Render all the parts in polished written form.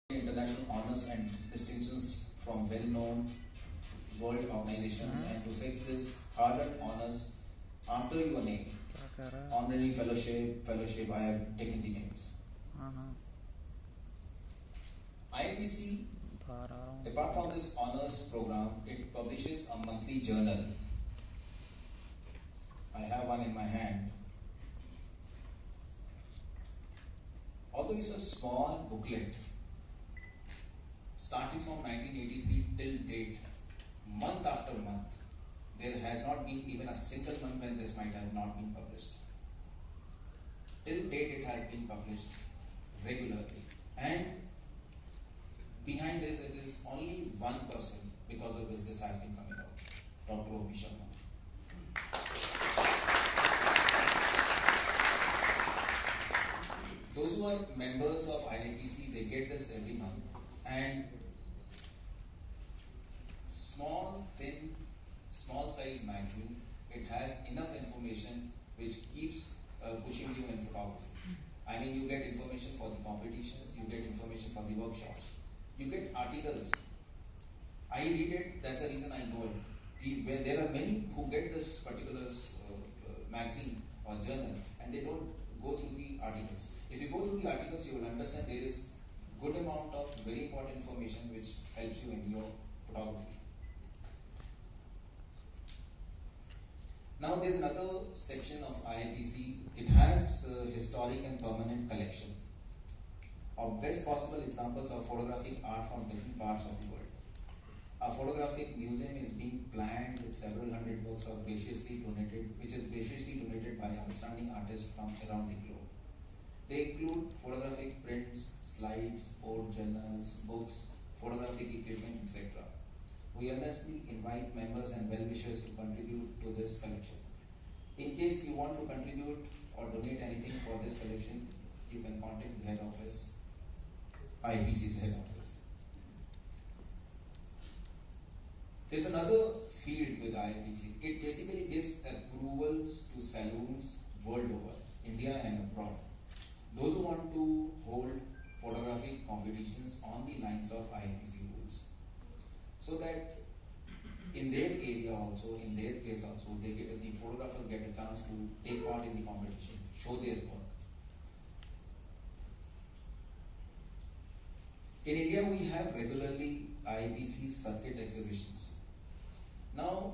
international honors and distinctions from well-known world organizations, and to fix this hard-earned honors after your name. Honorary fellowship, I have taken the names. IIPC, apart from this honors program, it publishes a monthly journal. I have one in my hand. Although it's a small booklet, starting from 1983 till date, month after month, there has not been even a single month when this might have not been published. Till date, it has been published regularly. And behind this, it is only one person because of which this has been coming out, Dr. O.P. Sharma. Those who are members of IIPC, they get this every month, and small, thin, small size magazine, it has enough information which keeps pushing you in photography. I mean, you get information for the competitions, you get information for the workshops, you get articles. I read it, that's the reason I know it. There are many who get this particular magazine or journal and they don't go through the articles. If you go through the articles, you will understand there is good amount of very important information which helps you in your photography. Now there is another section of IIPC. It has historic and permanent collection of best possible examples of photographic art from different parts of the world. A photographic museum is being planned with several hundred works of graciously donated, which is graciously donated by outstanding artists from around the globe. They include photographic prints, slides, old journals, books, photographic equipment, etc. We earnestly invite members and well-wishers to contribute to this collection. In case you want to contribute or donate anything for this collection, you can contact the head office, IIPC's head office. There's another field with IIPC. It basically gives approvals to saloons world over, India and abroad. Those who want to hold photographic competitions on the lines of IIPC rules, so that in their area also, in their place also, the photographers get a chance to take part in the competition, show their work. In India, we have regularly IIPC circuit exhibitions. Now,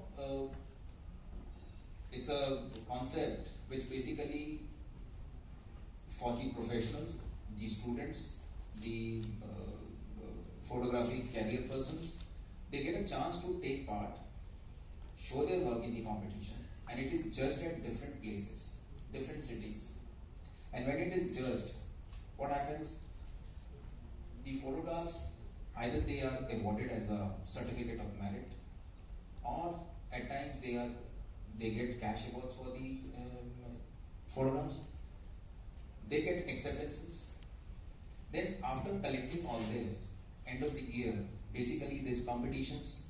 it's a concept which basically for the professionals, the students, the photographic career persons, they get a chance to take part, show their work in the competitions, and it is judged at different places, different cities. And when it is judged, what happens? The photographs, either they are awarded as a certificate of merit, or at times they get cash awards for the photographs. They get acceptances. Then after collecting all this, end of the year, basically these competitions,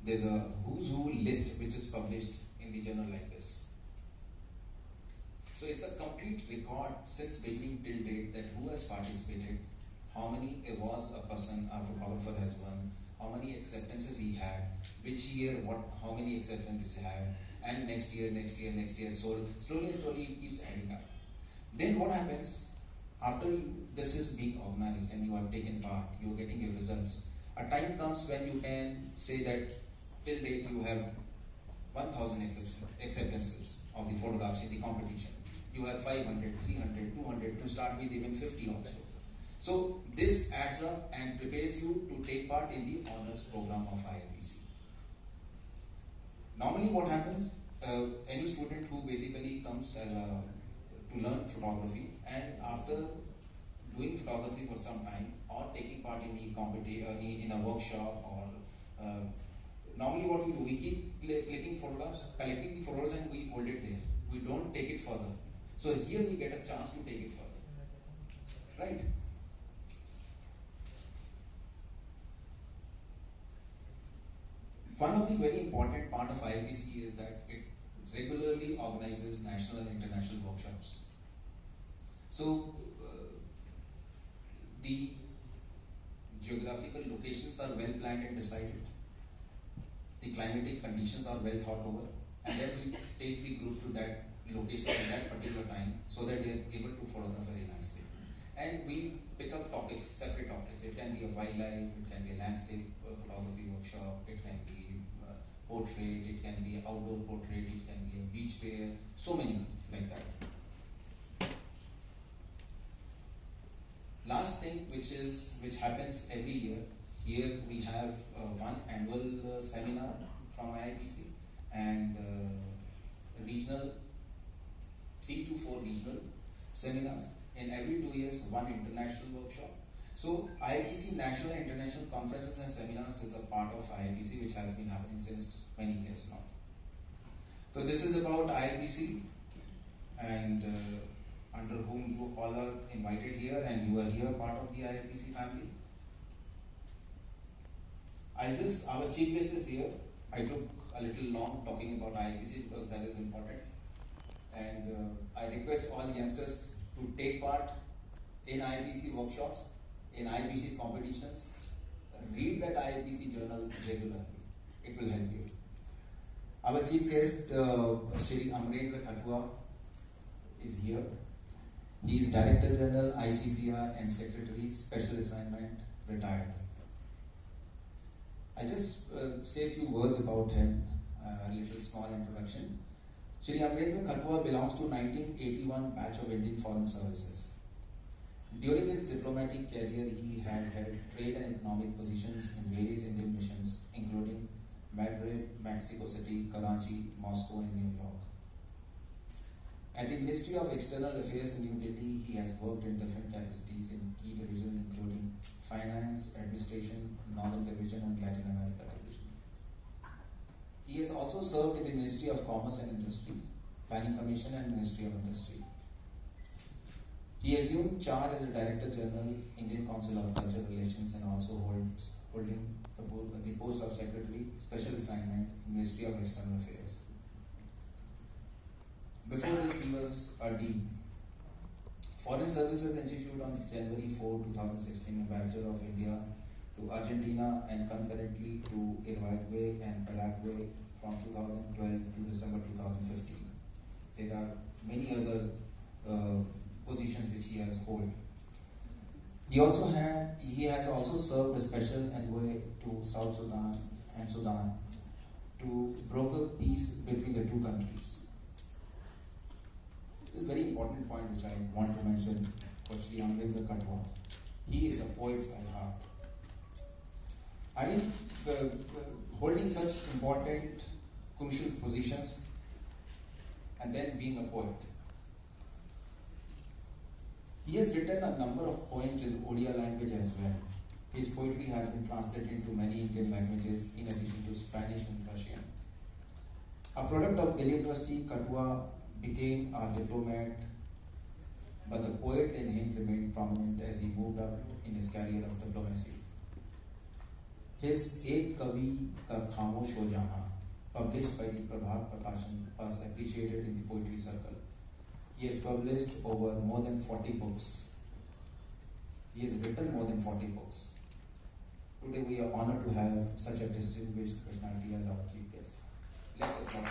there's a who's who list which is published in the journal like this. So it's a complete record since beginning till date that who has participated, how many awards a person, a photographer has won, how many acceptances he had, which year, how many acceptances he had, and next year. So slowly it keeps adding up. Then what happens after this is being organized and you have taken part, you are getting your results. A time comes when you can say that till date you have 1,000 acceptances of the photographs in the competition. You have 500, 300, 200, to start with even 50 also. So this adds up and prepares you to take part in the honors program of IIPC. Normally what happens, any student who basically comes to learn photography, and after doing photography for some time or taking part in the competition, in a workshop, or normally what we do, we keep clicking photographs, collecting the photos, and we hold it there. We don't take it further. So here we get a chance to take it further, right? One of the very important part of IIPC is that it regularly organizes national and international workshops. So the geographical locations are well planned and decided. The climatic conditions are well thought over, and then we take the group to that location at that particular time so that they are able to photograph very nicely. And we pick up topics, separate topics. It can be a wildlife, it can be a landscape photography workshop, it can be portrait, it can be outdoor portrait, it can be a beach fair, so many like that. Last thing which happens every year, here we have one annual seminar from IIPC and regional, 3 to 4 regional seminars. In every 2 years, one international workshop. So IIPC National and International Conferences and Seminars is a part of IIPC which has been happening since many years now. So this is about IIPC and under whom you all are invited here and you are here part of the IIPC family. Our chief guest is here. I took a little long talking about IIPC because that is important. And I request all youngsters to take part in IIPC workshops, in IIPC competitions. Read that IIPC journal regularly. It will help you. Our chief guest, Shri Amarendra Khatua, is here. He is Director General, ICCR and Secretary, Special Assignment, retired. I just say a few words about him, a little small introduction. Shri Amarendra Khatua belongs to 1981 batch of Indian Foreign Services. During his diplomatic career, he has held trade and economic positions in various Indian missions, including Madrid, Mexico City, Karachi, Moscow, and New York. At the Ministry of External Affairs in New Delhi, he has worked in different capacities in key divisions including Finance, Administration, Northern Division, and Latin America Division. He has also served in the Ministry of Commerce and Industry, Planning Commission, and Ministry of Industry. He assumed charge as a Director General, Indian Council of Cultural Relations, and also holding the post of Secretary, Special Assignment, Ministry of External Affairs. Before this, he was a Dean. Foreign Services Institute on January 4, 2016, Ambassador of India to Argentina and concurrently to Uruguay and Paraguay from 2012 to December 2015. There are many other positions which he has held. He has also served as special envoy to South Sudan and Sudan to broker peace between the two countries. This is a very important point which I want to mention for Shri Amarendra Khatua. He is a poet by heart. I mean, holding such important, crucial positions and then being a poet. He has written a number of poems in Odia language as well. His poetry has been translated into many Indian languages in addition to Spanish and Russian. A product of Delhi University, Khatua became a diplomat, but the poet in him remained prominent as he moved up in his career of diplomacy. His Ek Kavi Ka Khamosh Ho Jana, published by the Prabhat Prakashan, was appreciated in the poetry circle. He has published over more than 40 books. He has written more than 40 books. Today we are honored to have such a distinguished personality as our chief guest. Let's applaud him.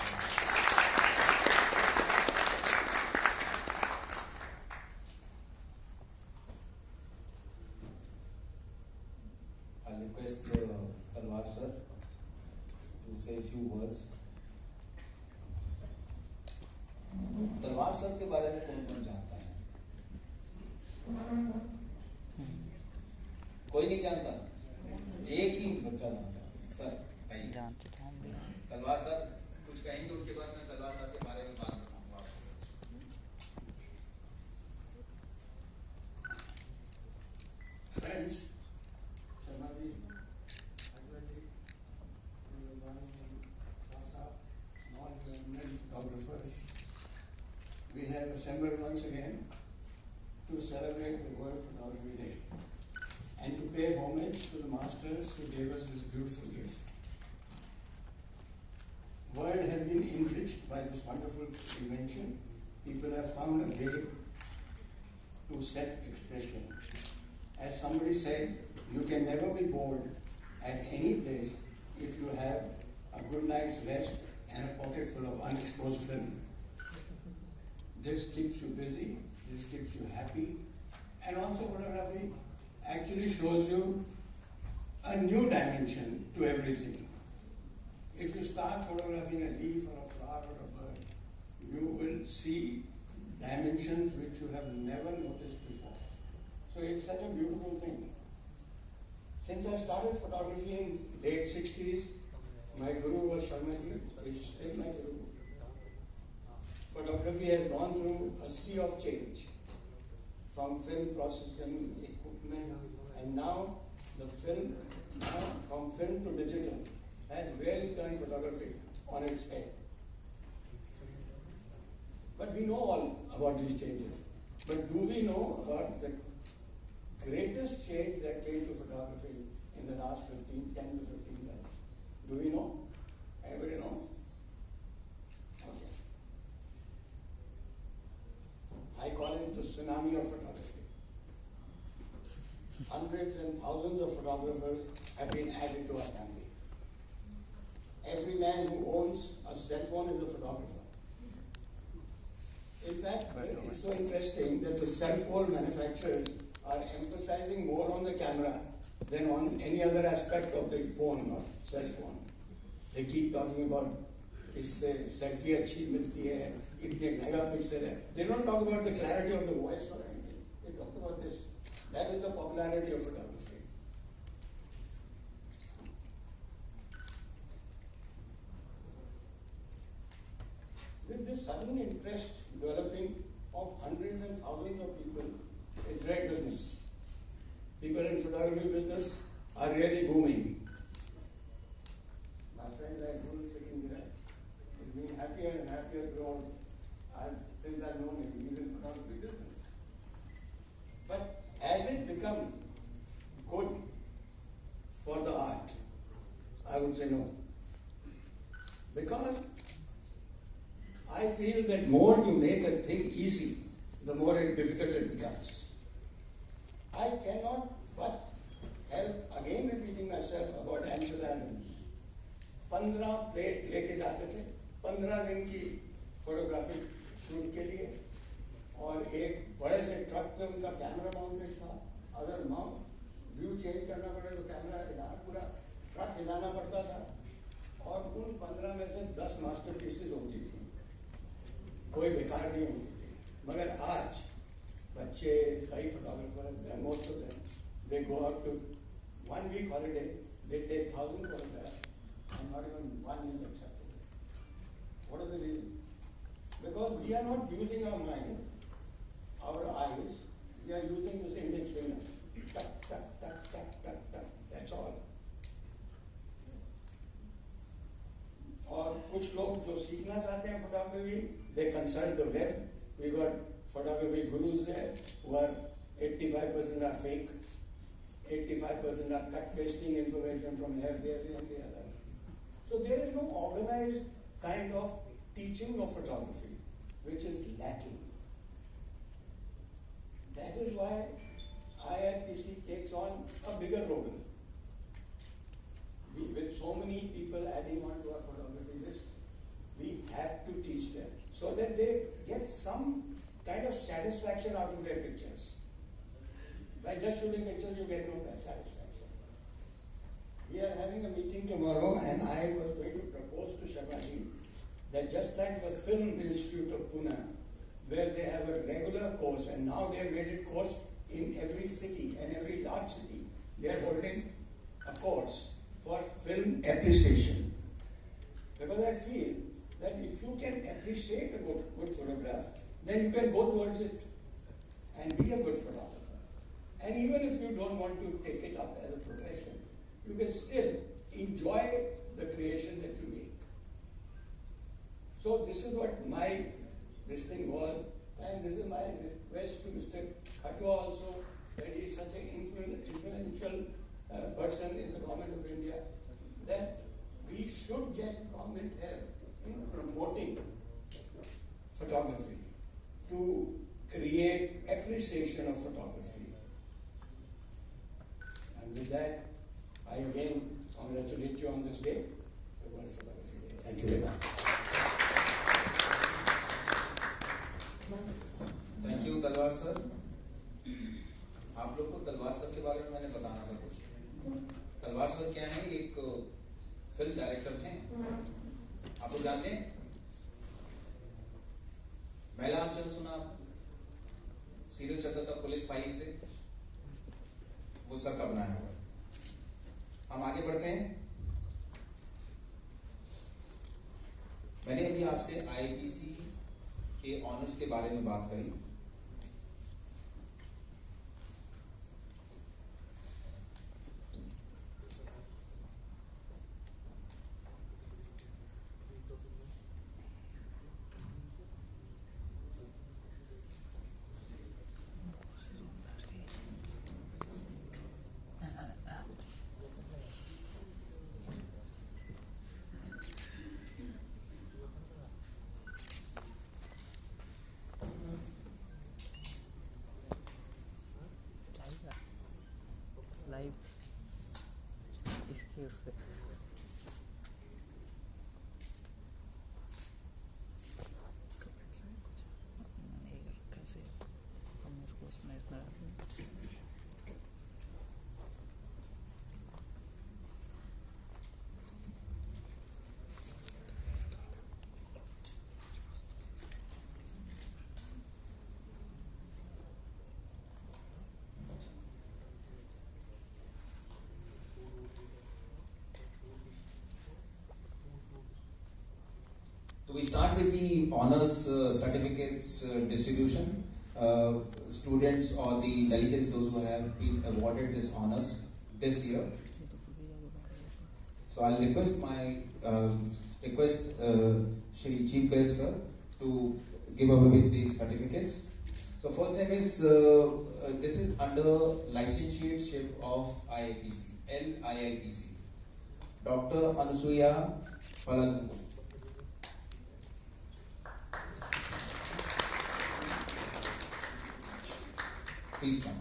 I'll request Talwar sir to say a few words. तलवार sir के बारे में कौन कौन जानता है? कोई नहीं जानता, एक ही बच्चा जानता है। सर तलवार सर कुछ कहेंगे, उनके बाद मैं तलवार सर के बारे में बात बताऊंगा आपको। Friends, we have assembled once again to celebrate the World Photography Day and to pay homage to the masters who gave us this beautiful gift. The world has been enriched by this wonderful invention. People have found a way to self-expression. As somebody said, You can never be bored at any place if you have a good night's rest and a pocket full of unexposed film. This keeps you busy, this keeps you happy, and also photography actually shows you a new dimension to everything. If you start photographing a leaf or a flower or a bird, you will see dimensions which you have never noticed before. So it's such a beautiful thing. Since I started photography in late 60s, my guru was Sharmaji, he's still my guru. Photography has gone through a sea of change, from film processing, equipment, and now from film to digital, has really turned photography on its head. But we know all about these changes. But do we know about the greatest change that came to photography in the last 10 to 15 years? Do we know? Anybody know? Okay. I call it the tsunami of photography. Hundreds and thousands of photographers have been added to our family. Every man who owns a cell phone is a photographer. In fact, it's so interesting that the cell phone manufacturers are emphasizing more on the camera than on any other aspect of the phone or cell phone. They keep talking about इससे selfie अच्छी मिलती है, इतने megapixel है. They don't talk about the clarity of the voice or anything. They talk about this. That is the popularity of photography. With this sudden interest developing of hundreds and thousands of people, it's great business. People in photography business are really booming. My friend like Guru sitting there is being happier and happier throughout since I've known him. He's in photography business. But as it becomes good for the art, I would say no. Because I feel that more you make a thing easy, the more difficult it becomes. I cannot but help again repeating myself about Ansel Adams. 15 plate लेके जाते थे, 15 दिन की photography shoot के लिए, और एक बड़े से ट्रक पे उनका कैमरा माउंटेड था. अगर व्यू चेंज करना पड़े तो कैमरा पूरा ट्रक हिलाना पड़ता था, और उन 15 में से 10 मास्टर पीसेस होती थी, कोई बेकार नहीं होती थी. मगर आज बच्चे, कई photographer, most of them, they go out to 1 week holiday, they take 1,000 photographs, and not even one is acceptable. What is the reason? Because we are not using our mind, our eyes, we are using this index finger. Tuck, tuck, tuck, tuck, tuck, tuck. That's all. और कुछ लोग जो सीखना चाहते हैं photography, they consult the web. We got photography gurus there who are 85% are fake, 85% are cut pasting information from here, there, and the other. So there is no organized kind of teaching of photography, which is lacking. That is why IIPC takes on a bigger role. With so many people adding on to our photography list, we have to teach them so that they get some kind of satisfaction out of their pictures. By just shooting pictures, you get no satisfaction. We are having a meeting tomorrow, and I was going to propose to Sharmaji that just like the Film Institute of Pune, where they have a regular course, and now they have made it course in every city and every large city, they are holding a course for film appreciation. Because I feel that if you can appreciate a good photograph, then you can go towards it and be a good photographer. And even if you don't want to take it up as a profession, you can still enjoy the creation that you make. So this is what this thing was, and this is my request to Mr. Khatwa also, that he is such an influential person in the government of India, that we should get government help in promoting photography, to create appreciation of photography. I'm With that, I again congratulate you on this day. A wonderful day. Thank you very much. Thank you तलवार sir. आप लोग को तलवार sir के बारे में मैंने बताना था कुछ। तलवार सर क्या है, एक फिल्म डायरेक्टर हैं, आप लोग जानते हैं? महिला आंचल सुना आप? सीरियल चलता था पुलिस फाइल से, वो सर का बनाया हुआ है। हम आगे बढ़ते हैं। मैंने अभी आपसे आईआईपीसी के ऑनर्स के बारे में बात करी। लाइव इसके उससे कैसे हम उसको उसमें इतना So we start with the honors certificates distribution. Students or the delegates, those who have been awarded this honors this year. So I'll request my Shri Chief Guest sir to give away with the certificates. So first time is this is under licentiateship of IIPC, LIIPC. Dr. Anusuya Paladu. Please come.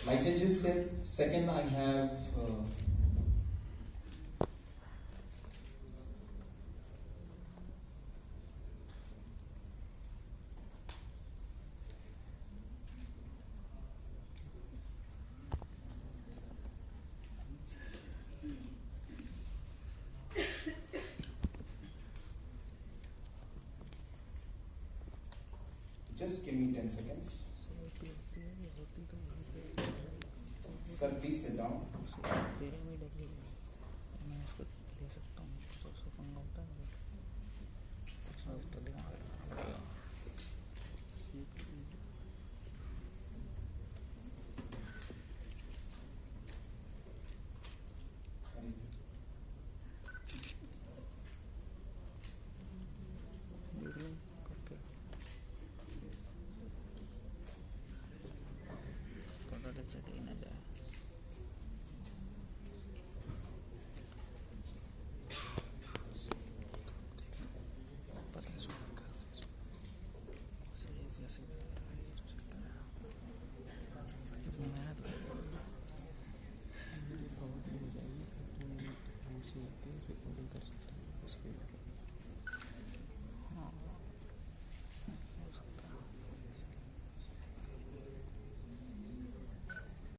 Licentiate second I have just give me 10 seconds. Sir, please sit down. तेरे में डली मैं उसको ले सकता हूँ, उसको पंगा होता है।